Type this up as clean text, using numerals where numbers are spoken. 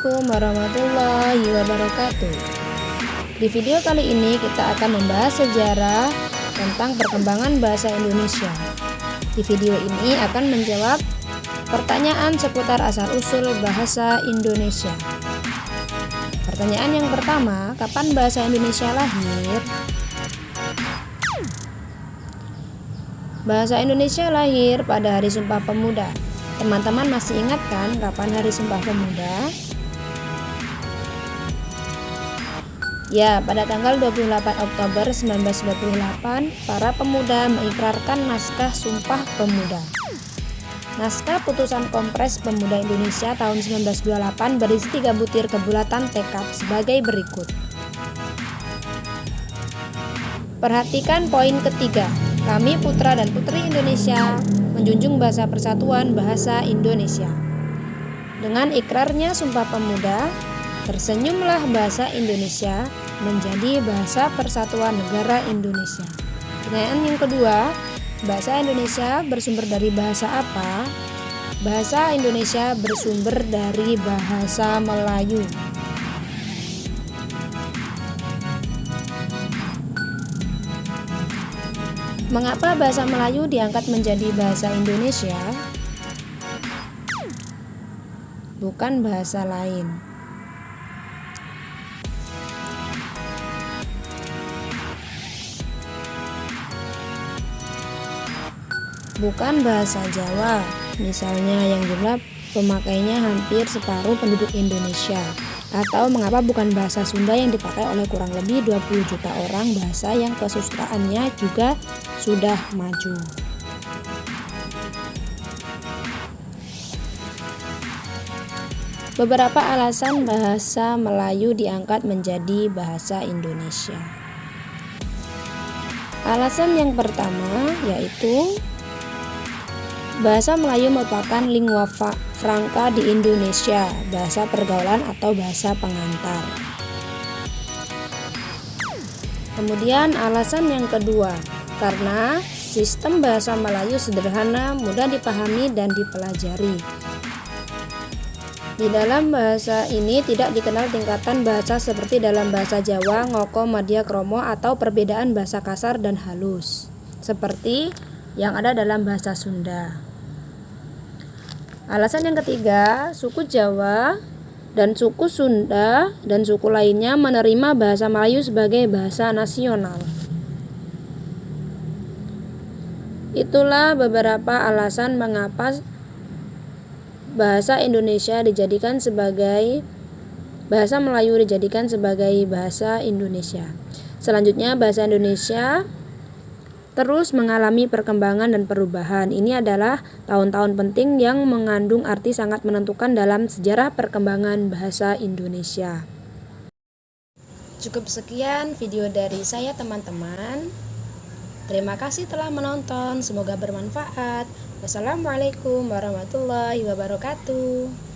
Assalamualaikum warahmatullahi wabarakatuh. Di video kali ini kita akan membahas sejarah tentang perkembangan bahasa Indonesia. Di video ini akan menjawab pertanyaan seputar asal-usul bahasa Indonesia. Pertanyaan yang pertama, kapan bahasa Indonesia lahir? Bahasa Indonesia lahir pada Hari Sumpah Pemuda. Teman-teman masih ingat kan kapan Hari Sumpah Pemuda? Ya, pada tanggal 28 Oktober 1928, para pemuda mengikrarkan naskah Sumpah Pemuda. Naskah Putusan Kongres Pemuda Indonesia tahun 1928 berisi 3 butir kebulatan tekad sebagai berikut. Perhatikan poin ketiga. Kami putra dan putri Indonesia menjunjung bahasa persatuan bahasa Indonesia. Dengan ikrarnya Sumpah Pemuda, tersenyumlah bahasa Indonesia menjadi bahasa persatuan negara Indonesia. Pertanyaan yang kedua, bahasa Indonesia bersumber dari bahasa apa? Bahasa Indonesia bersumber dari bahasa Melayu. Mengapa bahasa Melayu diangkat menjadi bahasa Indonesia? Bukan bahasa lain. Bukan bahasa Jawa, misalnya yang jumlah pemakainya hampir separuh penduduk Indonesia. Atau mengapa bukan bahasa Sunda yang dipakai oleh kurang lebih 20 juta orang, bahasa yang kesustraannya juga sudah maju. Beberapa alasan bahasa Melayu diangkat menjadi bahasa Indonesia. Alasan yang pertama yaitu bahasa Melayu merupakan lingua franca di Indonesia, bahasa pergaulan atau bahasa pengantar. Kemudian alasan yang kedua, karena sistem bahasa Melayu sederhana, mudah dipahami dan dipelajari. Di dalam bahasa ini tidak dikenal tingkatan bahasa seperti dalam bahasa Jawa, ngoko, madya, kromo, atau perbedaan bahasa kasar dan halus, seperti yang ada dalam bahasa Sunda. Alasan yang ketiga, suku Jawa dan suku Sunda dan suku lainnya menerima bahasa Melayu sebagai bahasa nasional. Itulah beberapa alasan mengapa bahasa Indonesia dijadikan sebagai bahasa Melayu dijadikan sebagai bahasa Indonesia. Selanjutnya, bahasa Indonesia terus mengalami perkembangan dan perubahan. Ini adalah tahun-tahun penting yang mengandung arti sangat menentukan dalam sejarah perkembangan bahasa Indonesia. Cukup sekian video dari saya, teman-teman. Terima kasih telah menonton, semoga bermanfaat. Wassalamualaikum warahmatullahi wabarakatuh.